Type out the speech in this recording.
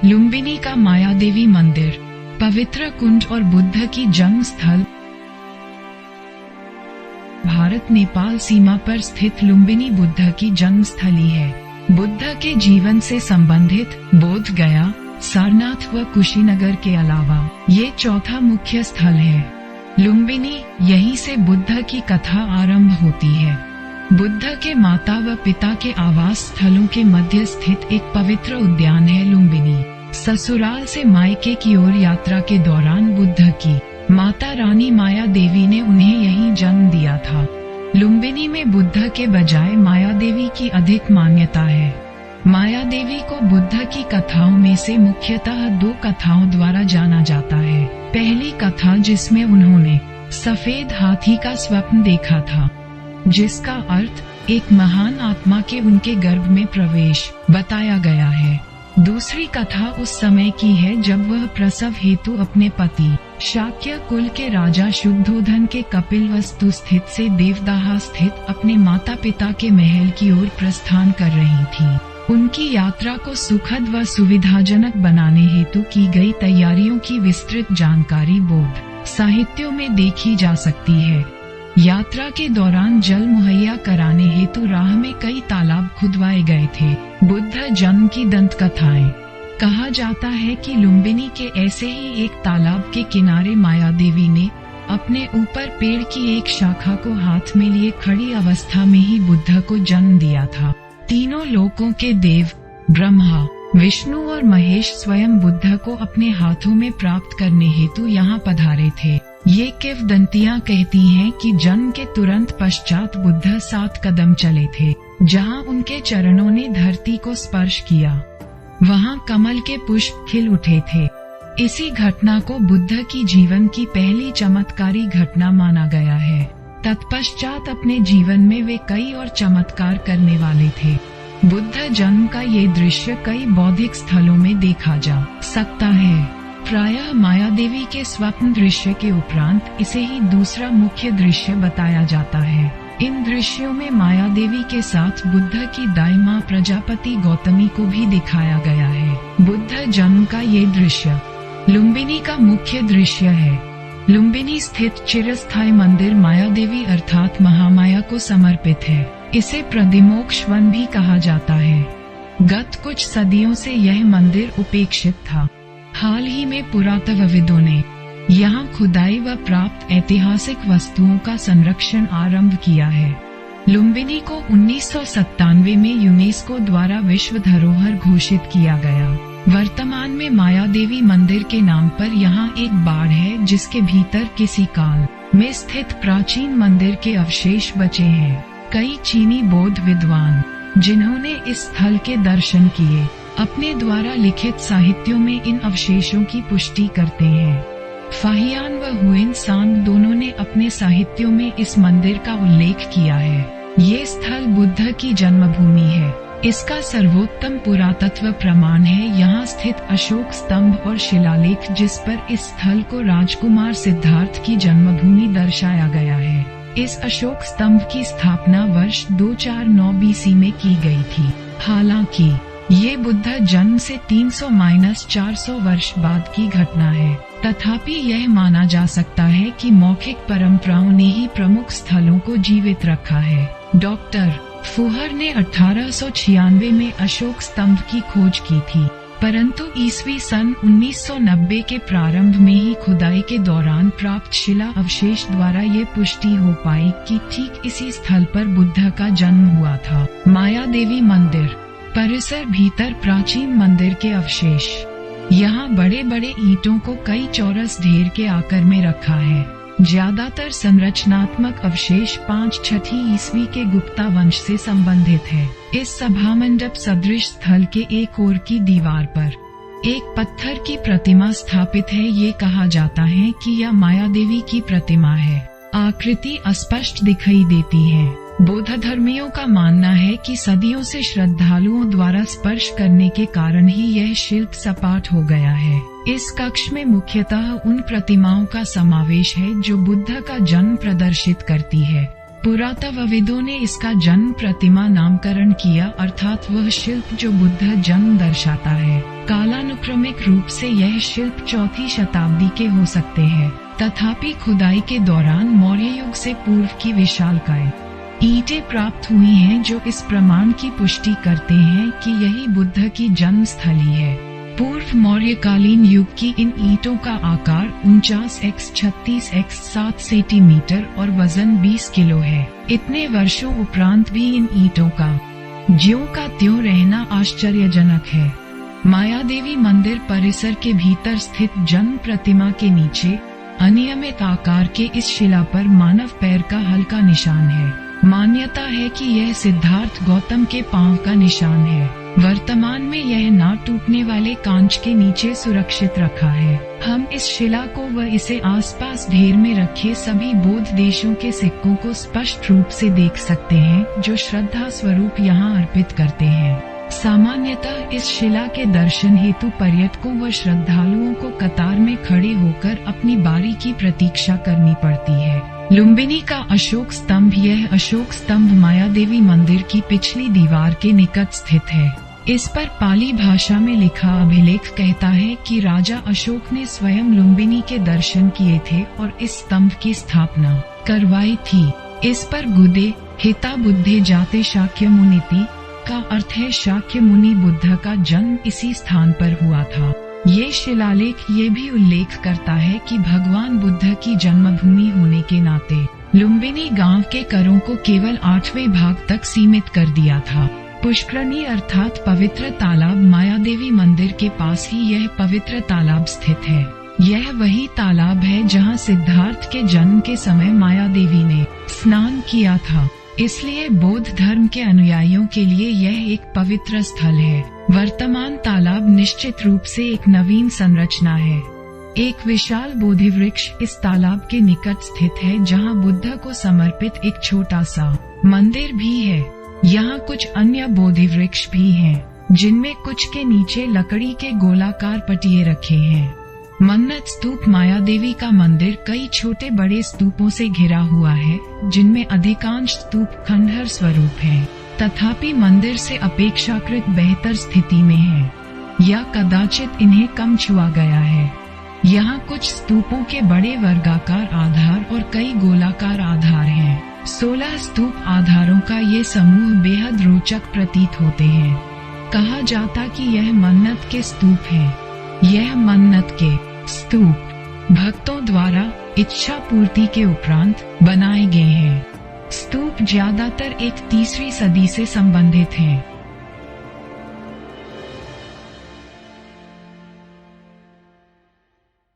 लुम्बिनी का माया देवी मंदिर, पवित्र कुंड और बुद्ध की जन्म स्थल। भारत नेपाल सीमा पर स्थित लुम्बिनी बुद्ध की जन्म स्थली है। बुद्ध के जीवन से संबंधित बोध गया, सारनाथ व कुशीनगर के अलावा ये चौथा मुख्य स्थल है। लुम्बिनी, यहीं से बुद्ध की कथा आरंभ होती है। बुद्ध के माता व पिता के आवास स्थलों के मध्य स्थित एक पवित्र उद्यान है लुम्बिनी। ससुराल से मायके की ओर यात्रा के दौरान बुद्ध की माता रानी माया देवी ने उन्हें यहीं जन्म दिया था। लुम्बिनी में बुद्ध के बजाय माया देवी की अधिक मान्यता है। माया देवी को बुद्ध की कथाओं में से मुख्यतः 2 कथाओं द्वारा जाना जाता है। पहली कथा जिसमें उन्होंने सफेद हाथी का स्वप्न देखा था, जिसका अर्थ एक महान आत्मा के उनके गर्भ में प्रवेश बताया गया है। दूसरी कथा उस समय की है जब वह प्रसव हेतु अपने पति शाक्य कुल के राजा शुद्धोधन के कपिलवस्तु स्थित से देवदाह स्थित अपने माता पिता के महल की ओर प्रस्थान कर रही थी। उनकी यात्रा को सुखद व सुविधाजनक बनाने हेतु की गई तैयारियों की विस्तृत जानकारी बौद्ध साहित्यों में देखी जा सकती है। यात्रा के दौरान जल मुहैया कराने हेतु राह में कई तालाब खुदवाए गए थे। बुद्ध जन्म की दंत कथाएं। कहा जाता है कि लुम्बिनी के ऐसे ही एक तालाब के किनारे माया देवी ने अपने ऊपर पेड़ की एक शाखा को हाथ में लिए खड़ी अवस्था में ही बुद्ध को जन्म दिया था। तीनों लोकों के देव ब्रह्मा, विष्णु और महेश स्वयं बुद्ध को अपने हाथों में प्राप्त करने हेतु यहाँ पधारे थे। ये किंवदंतियां कहती हैं कि जन्म के तुरंत पश्चात बुद्ध 7 कदम चले थे। जहाँ उनके चरणों ने धरती को स्पर्श किया, वहाँ कमल के पुष्प खिल उठे थे। इसी घटना को बुद्ध की जीवन की पहली चमत्कारी घटना माना गया है। तत्पश्चात अपने जीवन में वे कई और चमत्कार करने वाले थे। बुद्ध जन्म का ये दृश्य कई बौद्धिक स्थलों में देखा जा सकता है। प्रायः माया देवी के स्वप्न दृश्य के उपरांत इसे ही दूसरा मुख्य दृश्य बताया जाता है। इन दृश्यों में माया देवी के साथ बुद्ध की दाई मां प्रजापति गौतमी को भी दिखाया गया है। बुद्ध जन्म का ये दृश्य लुम्बिनी का मुख्य दृश्य है। लुम्बिनी स्थित चिरस्थायी मंदिर माया देवी अर्थात महामाया को समर्पित है। इसे प्रदिमोक्ष वन भी कहा जाता है। गत कुछ सदियों से यह मंदिर उपेक्षित था। हाल ही में पुरातत्वविदों ने यहाँ खुदाई व प्राप्त ऐतिहासिक वस्तुओं का संरक्षण आरंभ किया है। लुम्बिनी को 1997 में यूनेस्को द्वारा विश्व धरोहर घोषित किया गया। वर्तमान में माया देवी मंदिर के नाम पर यहाँ एक बाड़ है, जिसके भीतर किसी काल में स्थित प्राचीन मंदिर के अवशेष बचे हैं। कई चीनी बौद्ध विद्वान जिन्होंने इस स्थल के दर्शन किए, अपने द्वारा लिखित साहित्यों में इन अवशेषों की पुष्टि करते हैं। फाहियान व हुएन सांग दोनों ने अपने साहित्यों में इस मंदिर का उल्लेख किया है। ये स्थल बुद्ध की जन्मभूमि है। इसका सर्वोत्तम पुरातत्व प्रमाण है यहाँ स्थित अशोक स्तंभ और शिलालेख, जिस पर इस स्थल को राजकुमार सिद्धार्थ की जन्मभूमि दर्शाया गया है। इस अशोक स्तंभ की स्थापना वर्ष 249 BC में की गई थी। हालांकि ये बुद्ध जन्म से 300-400 वर्ष बाद की घटना है, तथापि यह माना जा सकता है कि मौखिक परंपराओं ने ही प्रमुख स्थलों को जीवित रखा है। डॉक्टर फुहर ने 1896 में अशोक स्तंभ की खोज की थी, परंतु ईस्वी सन 1990 के प्रारंभ में ही खुदाई के दौरान प्राप्त शिला अवशेष द्वारा ये पुष्टि हो पाई कि ठीक इसी स्थल पर बुद्ध का जन्म हुआ था। माया देवी मंदिर परिसर भीतर प्राचीन मंदिर के अवशेष। यहाँ बड़े बड़े ईंटों को कई चौरस ढेर के आकार में रखा है। ज्यादातर संरचनात्मक अवशेष 5वीं ईस्वी के गुप्ता वंश से संबंधित है। इस सभा मंडप सदृश स्थल के एक ओर की दीवार पर एक पत्थर की प्रतिमा स्थापित है। ये कहा जाता है कि यह माया देवी की प्रतिमा है। आकृति अस्पष्ट दिखाई देती है। बौद्ध धर्मियों का मानना है कि सदियों से श्रद्धालुओं द्वारा स्पर्श करने के कारण ही यह शिल्प सपाट हो गया है। इस कक्ष में मुख्यतः उन प्रतिमाओं का समावेश है जो बुद्ध का जन्म प्रदर्शित करती है। पुरातत्वविदों ने इसका जन्म प्रतिमा नामकरण किया, अर्थात वह शिल्प जो बुद्ध जन्म दर्शाता है। कालानुक्रमिक रूप से यह शिल्प 4वीं शताब्दी के हो सकते हैं, तथापि खुदाई के दौरान मौर्य युग से पूर्व की विशालकाय ईंटें प्राप्त हुई हैं, जो इस प्रमाण की पुष्टि करते हैं कि यही बुद्ध की जन्म स्थली है। पूर्व मौर्यकालीन युग की इन ईंटों का आकार 49 x 36 x 7 सेंटीमीटर और वजन 20 किलो है। इतने वर्षों उपरांत भी इन ईंटों का ज्यों का त्यों रहना आश्चर्यजनक है। माया देवी मंदिर परिसर के भीतर स्थित जन्म प्रतिमा के नीचे अनियमित आकार के इस शिला पर मानव पैर का हल्का निशान है। मान्यता है कि यह सिद्धार्थ गौतम के पांव का निशान है। वर्तमान में यह ना टूटने वाले कांच के नीचे सुरक्षित रखा है। हम इस शिला को व इसे आसपास ढेर में रखे सभी बौद्ध देशों के सिक्कों को स्पष्ट रूप से देख सकते हैं, जो श्रद्धा स्वरूप यहाँ अर्पित करते हैं। सामान्यतः इस शिला के दर्शन हेतु पर्यटकों व श्रद्धालुओं को कतार में खड़े होकर अपनी बारी की प्रतीक्षा करनी पड़ती है। लुम्बिनी का अशोक स्तंभ। यह अशोक स्तंभ माया देवी मंदिर की पिछली दीवार के निकट स्थित है। इस पर पाली भाषा में लिखा अभिलेख कहता है कि राजा अशोक ने स्वयं लुम्बिनी के दर्शन किए थे और इस स्तंभ की स्थापना करवाई थी। इस पर गुदे हिता बुद्धे जाते शाक्य मुनिति का अर्थ है शाक्य मुनि बुद्ध का जन्म इसी स्थान पर हुआ था। ये शिलालेख ये भी उल्लेख करता है कि भगवान बुद्ध की जन्मभूमि होने के नाते लुम्बिनी गांव के करों को केवल 8वें भाग तक सीमित कर दिया था। पुष्करणी अर्थात पवित्र तालाब माया देवी मंदिर के पास ही यह पवित्र तालाब स्थित है। यह वही तालाब है जहां सिद्धार्थ के जन्म के समय माया देवी ने स्नान किया था। इसलिए बौद्ध धर्म के अनुयायियों के लिए यह एक पवित्र स्थल है। वर्तमान तालाब निश्चित रूप से एक नवीन संरचना है। एक विशाल बोधि वृक्ष इस तालाब के निकट स्थित है, जहां बुद्ध को समर्पित एक छोटा सा मंदिर भी है। यहाँ कुछ अन्य बोधि वृक्ष भी हैं, जिनमें कुछ के नीचे लकड़ी के गोलाकार पटिये रखे हैं। मन्नत स्तूप माया देवी का मंदिर कई छोटे बड़े स्तूपों से घिरा हुआ है, जिनमें अधिकांश स्तूप खंडहर स्वरूप हैं, तथापि मंदिर से अपेक्षाकृत बेहतर स्थिति में है, या कदाचित इन्हें कम छुआ गया है। यहाँ कुछ स्तूपों के बड़े वर्गाकार आधार और कई गोलाकार आधार हैं। 16 स्तूप आधारों का ये समूह बेहद रोचक प्रतीत होते हैं। कहा जाता कि यह मन्नत के स्तूप हैं। यह मन्नत के स्तूप भक्तों द्वारा इच्छा पूर्ति के उपरांत बनाए गए हैं। स्तूप ज्यादातर एक 3वीं सदी से संबंधित हैं।